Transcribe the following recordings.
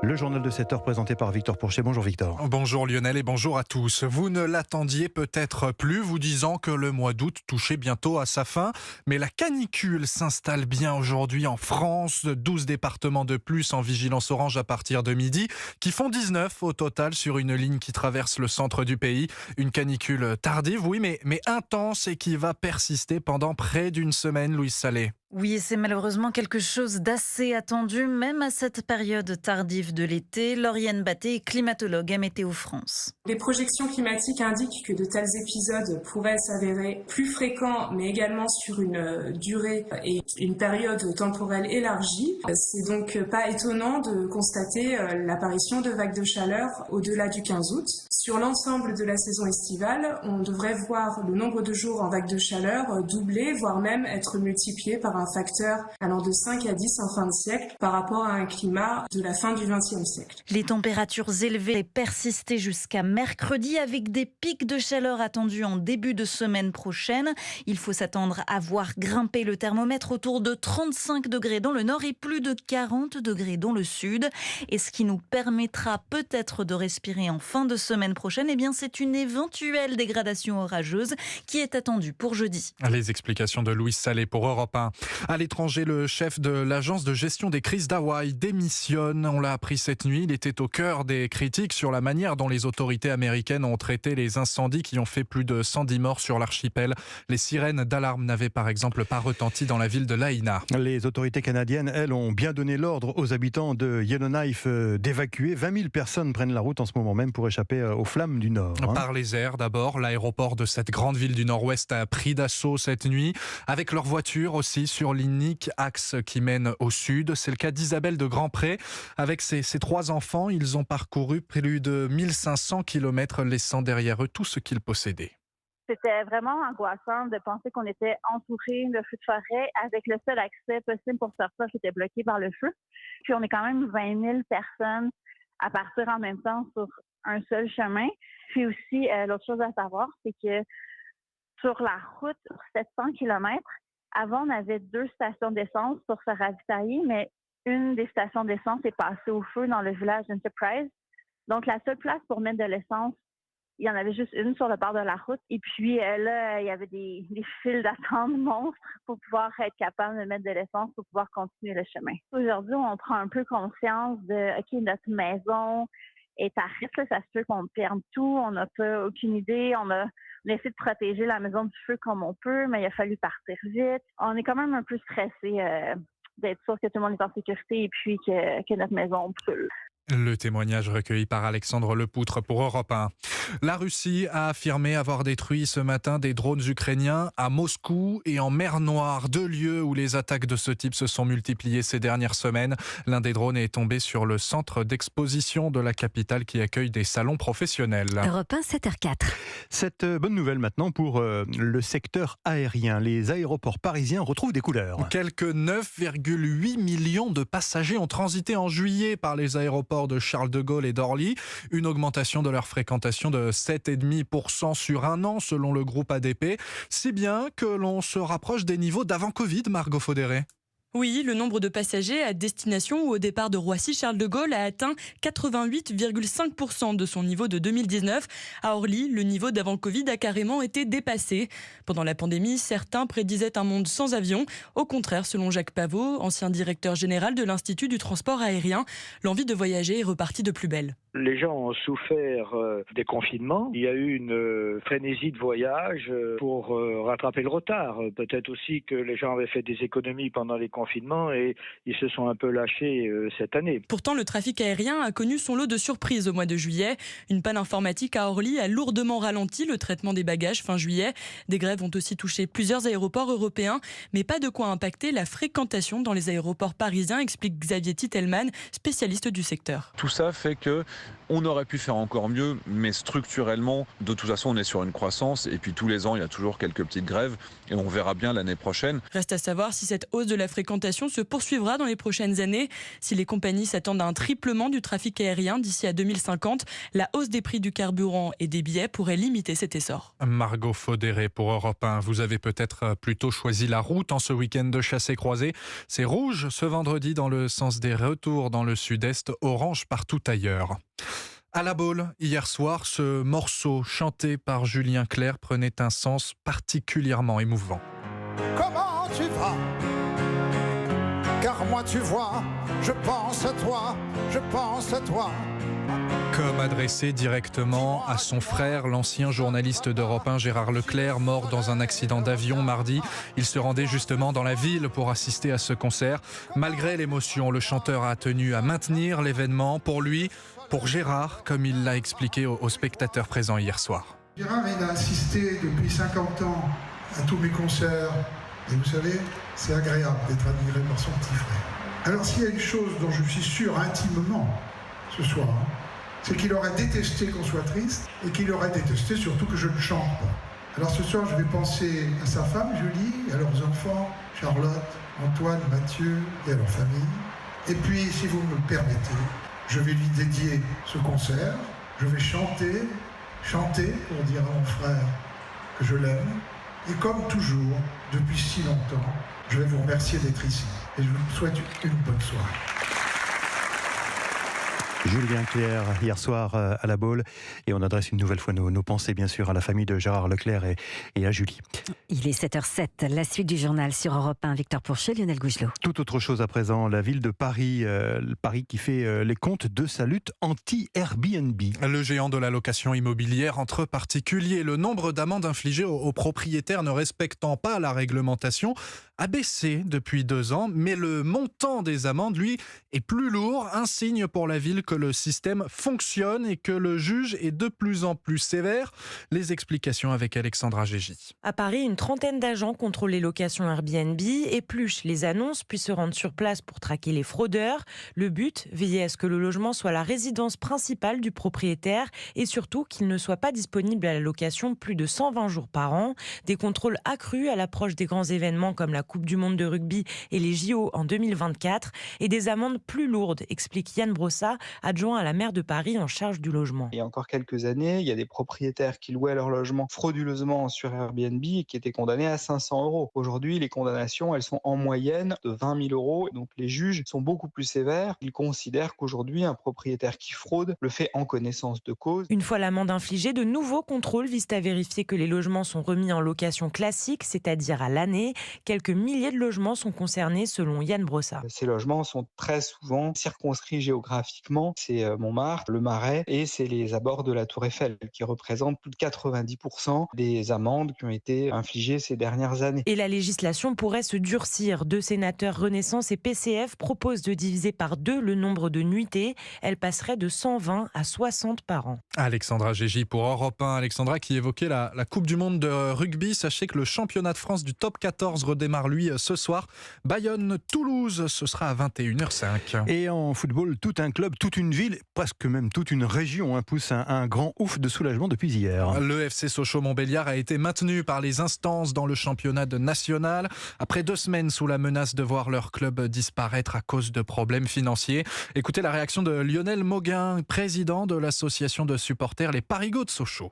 Le journal de 7 heures présenté par Victor Pourchet. Bonjour Victor. Bonjour Lionel et bonjour à tous. Vous ne l'attendiez peut-être plus, vous disant que le mois d'août touchait bientôt à sa fin. Mais la canicule s'installe bien aujourd'hui en France. 12 départements de plus en vigilance orange à partir de midi, qui font 19 au total sur une ligne qui traverse le centre du pays. Une canicule tardive, oui, mais intense et qui va persister pendant près d'une semaine, Louise Salé. Oui, c'est malheureusement quelque chose d'assez attendu, même à cette période tardive de l'été. Lauriane Batté est climatologue à Météo France. Les projections climatiques indiquent que de tels épisodes pourraient s'avérer plus fréquents, mais également sur une durée et une période temporelle élargie. C'est donc pas étonnant de constater l'apparition de vagues de chaleur au-delà du 15 août. Sur l'ensemble de la saison estivale, on devrait voir le nombre de jours en vagues de chaleur doubler, voire même être multiplié par un facteur allant de 5 à 10 en fin de siècle par rapport à un climat de la fin du XXe siècle. Les températures élevées persistaient jusqu'à mercredi avec des pics de chaleur attendus en début de semaine prochaine. Il faut s'attendre à voir grimper le thermomètre autour de 35 degrés dans le nord et plus de 40 degrés dans le sud. Et ce qui nous permettra peut-être de respirer en fin de semaine prochaine, eh bien c'est une éventuelle dégradation orageuse qui est attendue pour jeudi. Les explications de Louise Salé pour Europe 1. À l'étranger, le chef de l'agence de gestion des crises d'Hawaï démissionne. On l'a appris cette nuit. Il était au cœur des critiques sur la manière dont les autorités américaines ont traité les incendies qui ont fait plus de 110 morts sur l'archipel. Les sirènes d'alarme n'avaient par exemple pas retenti dans la ville de Lahaina. Les autorités canadiennes, elles, ont bien donné l'ordre aux habitants de Yellowknife d'évacuer. 20 000 personnes prennent la route en ce moment même pour échapper aux flammes du Nord. Par les airs d'abord, l'aéroport de cette grande ville du Nord-Ouest a pris d'assaut cette nuit, avec leurs voitures aussi sur l'unique axe qui mène au sud. C'est le cas d'Isabelle de Grandpré. Avec ses 3 enfants, ils ont parcouru plus de 1500 km, laissant derrière eux tout ce qu'ils possédaient. C'était vraiment angoissant de penser qu'on était entouré de feux de forêt avec le seul accès possible pour sortir qui était bloqué par le feu. Puis on est quand même 20 000 personnes à partir en même temps sur un seul chemin. Puis aussi, l'autre chose à savoir, c'est que sur la route, sur 700 km, avant, on avait 2 stations d'essence pour se ravitailler, mais une des stations d'essence est passée au feu dans le village d'Enterprise. Donc, la seule place pour mettre de l'essence, il y en avait juste une sur le bord de la route. Et puis là, il y avait des files d'attente monstres pour pouvoir être capable de mettre de l'essence pour pouvoir continuer le chemin. Aujourd'hui, on prend un peu conscience de, OK, notre maison est à risque, là, ça se peut qu'on perde tout, on n'a pas aucune idée, on essaie de protéger la maison du feu comme on peut, mais il a fallu partir vite. On est quand même un peu stressé d'être sûr que tout le monde est en sécurité et puis que notre maison brûle. Le témoignage recueilli par Alexandre Lepoutre pour Europe 1. La Russie a affirmé avoir détruit ce matin des drones ukrainiens à Moscou et en mer Noire, 2 lieux où les attaques de ce type se sont multipliées ces dernières semaines. L'un des drones est tombé sur le centre d'exposition de la capitale qui accueille des salons professionnels. Europe 1, 7h04. Cette bonne nouvelle maintenant pour le secteur aérien. Les aéroports parisiens retrouvent des couleurs. Quelques 9,8 millions de passagers ont transité en juillet par les aéroports de Charles de Gaulle et d'Orly, une augmentation de leur fréquentation de 7,5% sur un an selon le groupe ADP, si bien que l'on se rapproche des niveaux d'avant Covid, Margot Faudéré. Oui, le nombre de passagers à destination ou au départ de Roissy-Charles de Gaulle a atteint 88,5% de son niveau de 2019. À Orly, le niveau d'avant Covid a carrément été dépassé. Pendant la pandémie, certains prédisaient un monde sans avion. Au contraire, selon Jacques Pavot, ancien directeur général de l'Institut du transport aérien, l'envie de voyager est repartie de plus belle. Les gens ont souffert des confinements. Il y a eu une frénésie de voyage pour rattraper le retard. Peut-être aussi que les gens avaient fait des économies pendant les confinements et ils se sont un peu lâchés cette année. Pourtant, le trafic aérien a connu son lot de surprises au mois de juillet. Une panne informatique à Orly a lourdement ralenti le traitement des bagages fin juillet. Des grèves ont aussi touché plusieurs aéroports européens, mais pas de quoi impacter la fréquentation dans les aéroports parisiens, explique Xavier Titelman, spécialiste du secteur. Tout ça fait que On aurait pu faire encore mieux, mais structurellement, de toute façon, on est sur une croissance. Et puis tous les ans, il y a toujours quelques petites grèves. Et on verra bien l'année prochaine. Reste à savoir si cette hausse de la fréquentation se poursuivra dans les prochaines années. Si les compagnies s'attendent à un triplement du trafic aérien d'ici à 2050, la hausse des prix du carburant et des billets pourrait limiter cet essor. Margot Faudéré pour Europe 1. Vous avez peut-être plutôt choisi la route en ce week-end de chassé-croisé. C'est rouge ce vendredi dans le sens des retours dans le sud-est, orange partout ailleurs. À la Baule, hier soir, ce morceau chanté par Julien Clerc prenait un sens particulièrement émouvant. Comment tu vas? Car moi tu vois, je pense à toi, je pense à toi. Comme adressé directement à son frère, l'ancien journaliste d'Europe 1 Gérard Leclerc, mort dans un accident d'avion mardi. Il se rendait justement dans la ville pour assister à ce concert. Malgré l'émotion, le chanteur a tenu à maintenir l'événement pour lui, pour Gérard, comme il l'a expliqué aux spectateurs présents hier soir. Gérard, il a assisté depuis 50 ans à tous mes concerts. Et vous savez, c'est agréable d'être admiré par son petit frère. Alors s'il y a une chose dont je suis sûr intimement ce soir, c'est qu'il aurait détesté qu'on soit triste et qu'il aurait détesté surtout que je ne chante pas. Alors ce soir, je vais penser à sa femme, Julie, à leurs enfants, Charlotte, Antoine, Mathieu et à leur famille. Et puis, si vous me le permettez, je vais lui dédier ce concert. Je vais chanter pour dire à mon frère que je l'aime. Et comme toujours, depuis si longtemps, je vais vous remercier d'être ici. Et je vous souhaite une bonne soirée. Julien Clerc, hier soir à la Baule. Et on adresse une nouvelle fois nos pensées, bien sûr, à la famille de Gérard Leclerc et à Julie. Il est 7h07, la suite du journal sur Europe 1. Victor Pourchet, Lionel Gougelot. Tout autre chose à présent, la ville de Paris, Paris qui fait les comptes de sa lutte anti-Airbnb. Le géant de la location immobilière entre particuliers, le nombre d'amendes infligées aux propriétaires ne respectant pas la réglementation a baissé depuis 2 ans, mais le montant des amendes, lui, est plus lourd, un signe pour la ville que le système fonctionne et que le juge est de plus en plus sévère. Les explications avec Alexandra Gégy. À Paris, une trentaine d'agents contrôlent les locations Airbnb, épluchent les annonces puis se rendent sur place pour traquer les fraudeurs. Le but, veiller à ce que le logement soit la résidence principale du propriétaire et surtout qu'il ne soit pas disponible à la location plus de 120 jours par an. Des contrôles accrus à l'approche des grands événements comme la Coupe du Monde de rugby et les JO en 2024 et des amendes plus lourdes, explique Yann Brossat, adjoint à la maire de Paris en charge du logement. Il y a encore quelques années, il y a des propriétaires qui louaient leur logement frauduleusement sur Airbnb et qui étaient condamnés à 500 €. Aujourd'hui, les condamnations, elles sont en moyenne de 20 000 €. Donc les juges sont beaucoup plus sévères. Ils considèrent qu'aujourd'hui, un propriétaire qui fraude le fait en connaissance de cause. Une fois l'amende infligée, de nouveaux contrôles visent à vérifier que les logements sont remis en location classique, c'est-à-dire à l'année. Quelques milliers de logements sont concernés selon Yann Brossat. Ces logements sont très souvent circonscrits géographiquement. C'est Montmartre, le Marais et c'est les abords de la Tour Eiffel qui représentent plus de 90% des amendes qui ont été infligées ces dernières années. Et la législation pourrait se durcir. 2 sénateurs Renaissance et PCF proposent de diviser par 2 le nombre de nuitées. Elle passerait de 120 à 60 par an. Alexandra Gégy pour Europe 1. Alexandra qui évoquait la Coupe du Monde de rugby. Sachez que le championnat de France du top 14 redémarre lui ce soir. Bayonne-Toulouse, ce sera à 21h05. Et en football, tout un club, toute une ville, presque même toute une région pousse un grand ouf de soulagement depuis hier. Le FC Sochaux-Montbéliard a été maintenu par les instances dans le championnat national après 2 semaines sous la menace de voir leur club disparaître à cause de problèmes financiers. Écoutez la réaction de Lionel Mauguin, président de l'association de supporters Les Parigots de Sochaux.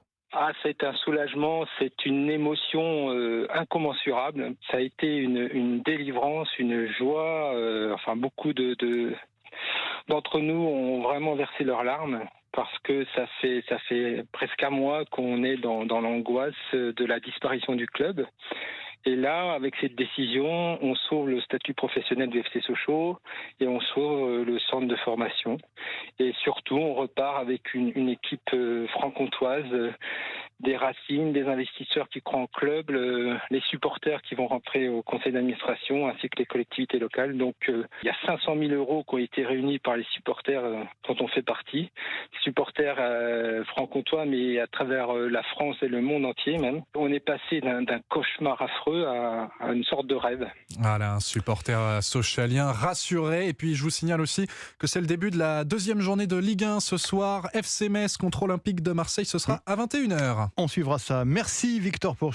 C'est un soulagement, c'est une émotion incommensurable. Ça a été une délivrance, une joie. Beaucoup d'entre nous ont vraiment versé leurs larmes parce que ça fait presque un mois qu'on est dans l'angoisse de la disparition du club. Et là, avec cette décision, on sauve le statut professionnel du FC Sochaux et on sauve le centre de formation. Et surtout, on repart avec une équipe franc-comtoise, des racines, des investisseurs qui croient en club, les supporters qui vont rentrer au conseil d'administration ainsi que les collectivités locales. Donc, il y a 500 000 € qui ont été réunis par les supporters dont on fait partie. Supporters franc-comtois, mais à travers la France et le monde entier même. On est passé d'un cauchemar affreux eux à une sorte de rêve. Voilà, un supporter socialien rassuré. Et puis je vous signale aussi que c'est le début de la deuxième journée de Ligue 1 ce soir. FC Metz contre Olympique de Marseille, ce sera à 21h. On suivra ça. Merci Victor Pourchet.